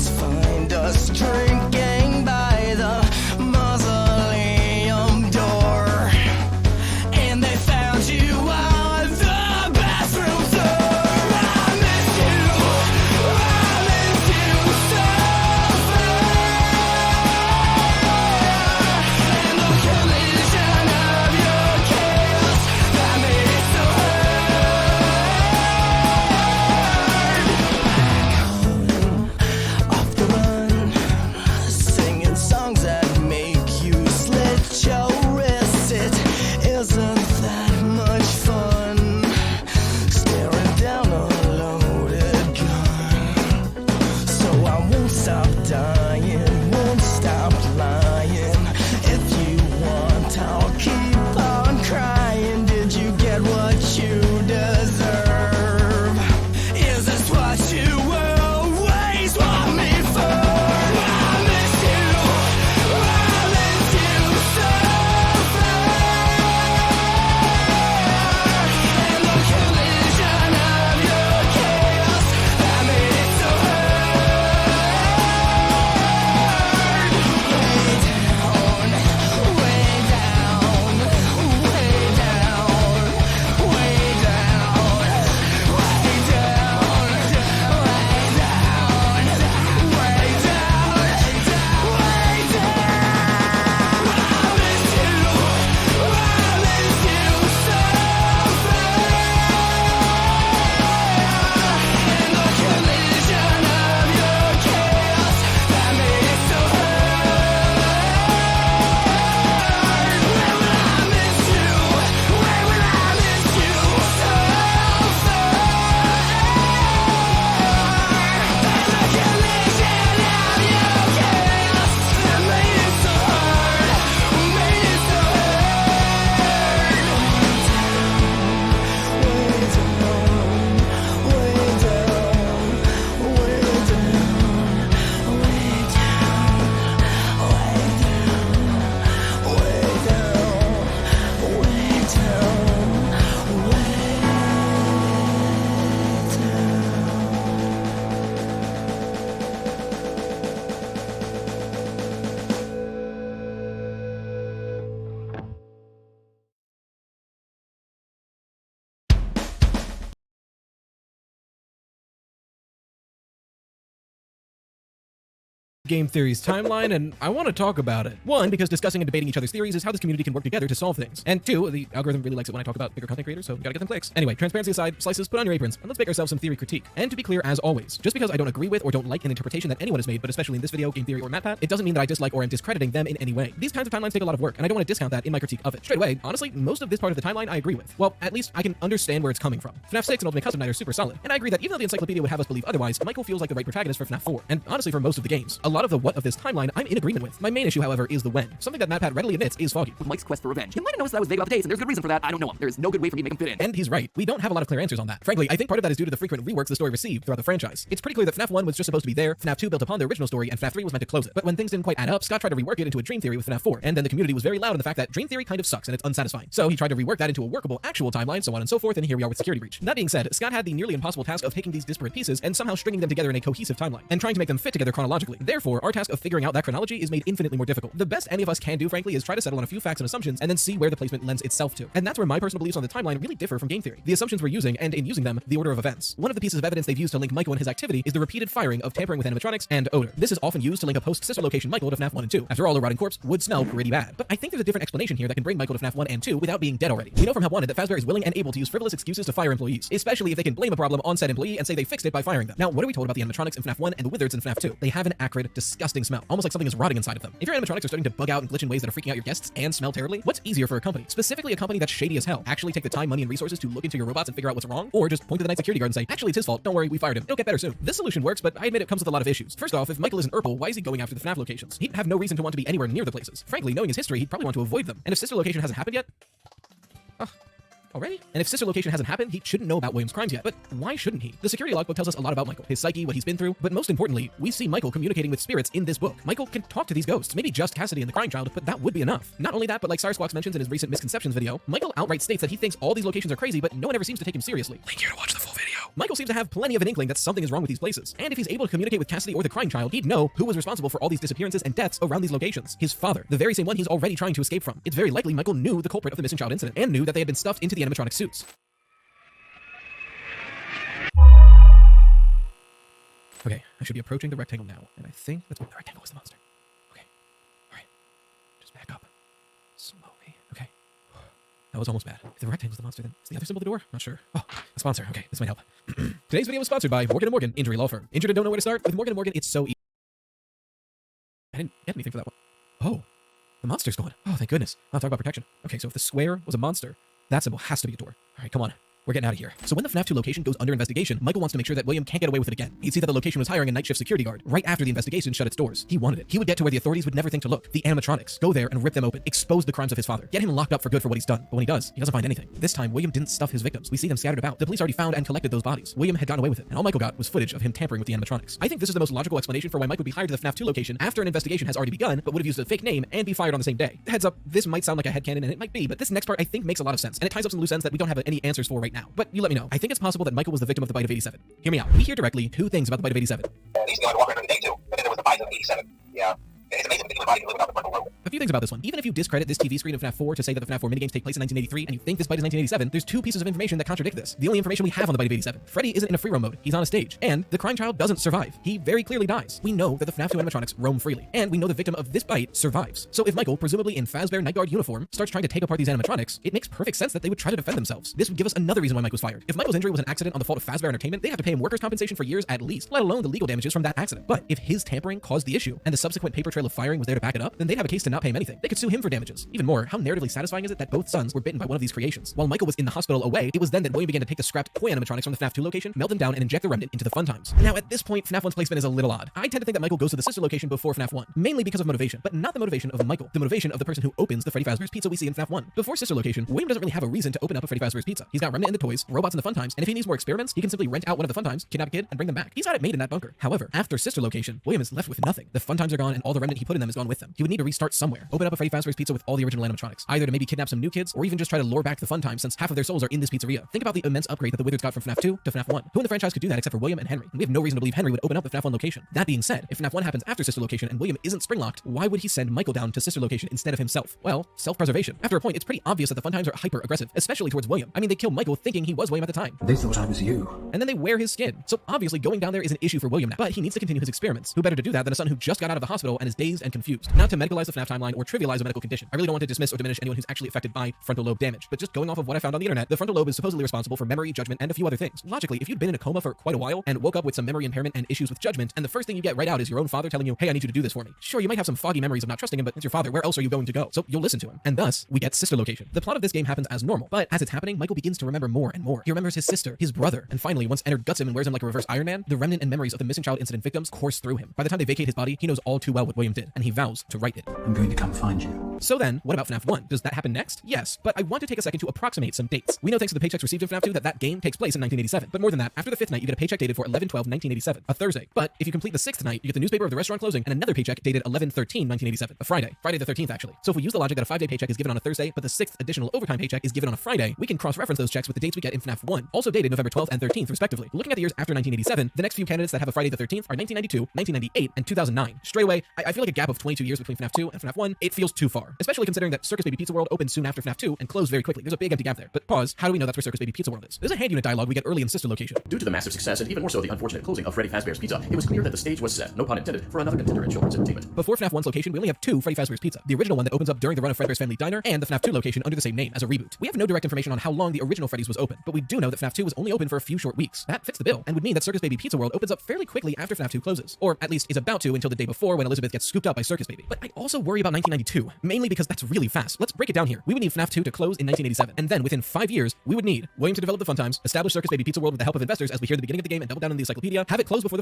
let's find us drinking by the mausoleum door. And they found you on the bathroom floor. I miss you so bad. And the collision of your chaos that made it so hard. Off the run, singing songs that make you slit your wrists. It isn't that much fun staring down a loaded gun. So I won't stop dying, won't stop lying. If you want, I'll keep on crying. Did you get what you deserve? Is this what you always want me for? I miss you so bad. And the collision of your chaos that made it so hard. Way down, way down, way down, way down, way down, way down, way down. I miss you so bad. And the collision of your chaos that made it so hard. Where will I miss you? Where will I miss you so far? And the collision of your chaos that made it so hard, made it so game theory's timeline, and I want to talk about it. One, because discussing and debating each other's theories is how this community can work together to solve things. And two, the algorithm really likes it when I talk about bigger content creators, so gotta get them clicks. Anyway, transparency aside, slices, put on your aprons, and let's make ourselves some theory critique. And to be clear, as always, just because I don't agree with or don't like an interpretation that anyone has made, but especially in this video, game theory, or MatPat, it doesn't mean that I dislike or am discrediting them in any way. These kinds of timelines take a lot of work, and I don't want to discount that in my critique of it. Straight away, honestly, most of this part of the timeline I agree with. Well, at least I can understand where it's coming from. FNAF 6 and Ultimate Custom Night are super solid, and I agree that even though the encyclopedia would have us believe otherwise, Michael feels like the right protagonist for FNAF 4, and honestly for most of the games. A lot of the what of this timeline I'm in agreement with. My main issue, however, is the when. Something that MatPat readily admits is foggy. With Mike's quest for revenge. You might have noticed that I was vague about the dates, and there's good reason for that. I don't know him. There's no good way for me to make him fit in. And he's right. We don't have a lot of clear answers on that. Frankly, I think part of that is due to the frequent reworks the story received throughout the franchise. It's pretty clear that FNAF 1 was just supposed to be there, FNAF 2 built upon the original story, and FNAF 3 was meant to close it. But when things didn't quite add up, Scott tried to rework it into a dream theory with FNAF 4, and then the community was very loud on the fact that dream theory kind of sucks and it's unsatisfying. So he tried to rework that into a workable, actual timeline, so on and so forth, and here we are with Security Breach. That being said, Scott had the nearly impossible task of taking these disparate pieces and somehow stringing them together in a cohesive timeline, and trying to make them fit together chronologically. Therefore, our task of figuring out that chronology is made infinitely more difficult. The best any of us can do, frankly, is try to settle on a few facts and assumptions and then see where the placement lends itself to. And that's where my personal beliefs on the timeline really differ from game theory. The assumptions we're using, and in using them, the order of events. One of the pieces of evidence they've used to link Michael and his activity is the repeated firing of tampering with animatronics and odor. This is often used to link a post-sister location Michael to FNAF 1 and 2. After all, a rotting corpse would smell pretty bad. But I think there's a different explanation here that can bring Michael to FNAF 1 and 2 without being dead already. We know from Help Wanted that Fazbear is willing and able to use frivolous excuses to fire employees, especially if they can blame a problem on said employee and say they fixed it by firing them. Now, what are we told about the animatronics in FNAF 1 and the wizards in FNAF 2? They have an acrid, disgusting smell, almost like something is rotting inside of them. If your animatronics are starting to bug out and glitch in ways that are freaking out your guests and smell terribly, what's easier for a company, specifically a company that's shady as hell, actually take the time, money, and resources to look into your robots and figure out what's wrong, or just point to the night security guard and say, actually it's his fault, don't worry, we fired him, it'll get better soon? This solution works, but I admit it comes with a lot of issues. First off, if Michael isn't Urkel, why is he going after the FNAF locations? He'd have no reason to want to be anywhere near the places. Frankly, knowing his history, he'd probably want to avoid them. And if sister location hasn't happened yet, already? And if sister location hasn't happened, he shouldn't know about William's crimes yet. But why shouldn't he? The security logbook tells us a lot about Michael, his psyche, what he's been through, but most importantly, we see Michael communicating with spirits in this book. Michael can talk to these ghosts, maybe just Cassidy and the crying child, but that would be enough. Not only that, but like Squawks mentions in his recent misconceptions video, Michael outright states that he thinks all these locations are crazy, but no one ever seems to take him seriously. Link here to watch the full video. Michael seems to have plenty of an inkling that something is wrong with these places, and if he's able to communicate with Cassidy or the crying child, he'd know who was responsible for all these disappearances and deaths around these locations. His father, the very same one he's already trying to escape from. It's very likely Michael knew the culprit of the missing child incident, and knew that they had been stuffed into the animatronic suits. Okay, I should be approaching the rectangle now, and I think that's the rectangle was the monster. Okay, alright, just back up. Slowly, okay. That was almost bad. If the rectangle was the monster, then is the other symbol the door? Not sure. Oh, a sponsor. Okay, this might help. Today's video was sponsored by Morgan & Morgan Injury Law Firm. Injured and don't know where to start? With Morgan & Morgan, it's so easy. I didn't get anything for that one. Oh, the monster's gone. Oh, thank goodness. I'll talk about protection. Okay, so if the square was a monster, that symbol has to be a door. All right, come on. We're getting out of here. So when the FNAF 2 location goes under investigation, Michael wants to make sure that William can't get away with it again. He'd see that the location was hiring a night shift security guard right after the investigation shut its doors. He wanted it. He would get to where the authorities would never think to look. The animatronics. Go there and rip them open. Expose the crimes of his father. Get him locked up for good for what he's done. But when he does, he doesn't find anything. This time, William didn't stuff his victims. We see them scattered about. The police already found and collected those bodies. William had gotten away with it, and all Michael got was footage of him tampering with the animatronics. I think this is the most logical explanation for why Mike would be hired to the FNAF 2 location after an investigation has already begun, but would have used a fake name and be fired on the same day. Heads up, this might sound like a headcanon, and it might be, but this next part I think makes a lot of sense, and it ties up some loose ends that we don't have any answers for right now. But you let me know. I think it's possible that Michael was the victim of the bite of 87. Hear me out. We hear directly two things about the bite of 87. He's the only walker during the day too, but then there was the bite of 87. Yeah. It's amazing that the body can live without the frontal lobe. A few things about this one. Even if you discredit this TV screen of FNAF 4 to say that the FNAF 4 minigames take place in 1983 and you think this bite is 1987, there's two pieces of information that contradict this. The only information we have on the bite of 87. Freddy isn't in a free roam mode. He's on a stage. And the crying child doesn't survive. He very clearly dies. We know that the FNAF 2 animatronics roam freely. And we know the victim of this bite survives. So if Michael, presumably in Fazbear Night Guard uniform, starts trying to take apart these animatronics, it makes perfect sense that they would try to defend themselves. This would give us another reason why Mike was fired. If Michael's injury was an accident on the fault of Fazbear Entertainment, they have to pay him workers' compensation for years at least, let alone the legal damages from that accident. But if his tampering caused the issue, and the subsequent paper trail of firing was there to back it up, then they'd have a case to not pay him anything. They could sue him for damages. Even more, how narratively satisfying is it that both sons were bitten by one of these creations? While Michael was in the hospital away, it was then that William began to take the scrapped toy animatronics from the FNAF 2 location, melt them down, and inject the remnant into the fun times. Now, at this point, FNAF 1's placement is a little odd. I tend to think that Michael goes to the sister location before FNAF 1, mainly because of motivation, but not the motivation of Michael, the motivation of the person who opens the Freddy Fazbear's Pizza we see in FNAF 1. Before sister location, William doesn't really have a reason to open up a Freddy Fazbear's Pizza. He's got remnant in the toys, robots in the fun times, and if he needs more experiments, he can simply rent out one of the fun times, kidnap a kid, and bring them back. He's got it made in that bunker. However, after sister location, William is left with nothing. The fun times are gone, and all the remnant he put in them is gone with them. He would need to restart somewhere. Open up a Freddy Fazbear's Pizza with all the original animatronics, either to maybe kidnap some new kids, or even just try to lure back the fun times since half of their souls are in this pizzeria. Think about the immense upgrade that the Wizards got from FNAF 2 to FNAF 1. Who in the franchise could do that except for William and Henry? And we have no reason to believe Henry would open up the FNAF 1 location. That being said, if FNAF 1 happens after sister location and William isn't spring-locked, why would he send Michael down to sister location instead of himself? Well, self-preservation. After a point, it's pretty obvious that the fun times are hyper-aggressive, especially towards William. I mean, they kill Michael thinking he was William at the time. They thought I was you. And then they wear his skin. So obviously going down there is an issue for William now. But he needs to continue his experiments. Who better to do that than a son who just got out of the hospital and is dazed and confused? Not to medicalize the FNAF timeline or trivialize a medical condition. I really don't want to dismiss or diminish anyone who's actually affected by frontal lobe damage. But just going off of what I found on the internet, the frontal lobe is supposedly responsible for memory, judgment, and a few other things. Logically, if you'd been in a coma for quite a while and woke up with some memory impairment and issues with judgment, and the first thing you get right out is your own father telling you, hey, I need you to do this for me. Sure, you might have some foggy memories of not trusting him, but it's your father. Where else are you going to go? So you'll listen to him. And thus, we get sister location. The plot of this game happens as normal, but as it's happening, Michael begins to remember more and more. He remembers his sister, his brother, and finally, once Ennard guts him and wears him like a reverse Iron Man, the remnant and memories of the missing child incident victims course through him. By the time they vacate his body, he knows all too well what William did, and he vows to right it. I'm going to come find you. So then, what about FNAF 1? Does that happen next? Yes, but I want to take a second to approximate some dates. We know thanks to the paychecks received in FNAF 2 that game takes place in 1987, but more than that, after the 5th night, you get a paycheck dated for 11/12/1987, a Thursday. But if you complete the 6th night, you get the newspaper of the restaurant closing and another paycheck dated 11/13/1987, a Friday the 13th actually. So if we use the logic that a 5-day paycheck is given on a Thursday, but the 6th additional overtime paycheck is given on a Friday, we can cross-reference those checks with the dates we get in FNAF 1, also dated November 12th and 13th respectively. Looking at the years after 1987, the next few candidates that have a Friday the 13th are 1992, 1998, and 2009. Straight away, I feel like a gap of 22 years between FNAF 2 and FNAF 1, it feels too far, especially considering that Circus Baby Pizza World opened soon after FNAF 2 and closed very quickly. There's a big empty gap there. But pause, how do we know that's where Circus Baby Pizza World is? There's a hand unit dialogue we get early in sister location. Due to the massive success and even more so the unfortunate closing of Freddy Fazbear's Pizza, it was clear that the stage was set, no pun intended, for another contender in children's entertainment. Before FNAF 1's location, we only have two Freddy Fazbear's Pizza. The original one that opens up during the run of Fredbear's Family Diner, and the FNAF 2 location under the same name as a reboot. We have no direct information on how long the original Freddy's was open, but we do know that FNAF 2 was only open for a few short weeks. That fits the bill, and would mean that Circus Baby Pizza World opens up fairly quickly after FNAF 2 closes. Or at least is about to until the day before when Elizabeth gets scooped up by Circus Baby. But I also worry about 1992, mainly because that's really fast. Let's break it down here. We would need FNAF 2 to close in 1987, and then within 5 years, we would need William to develop the fun times, establish Circus Baby Pizza World with the help of investors as we hear at the beginning of the game and double down on the encyclopedia, have it close before the first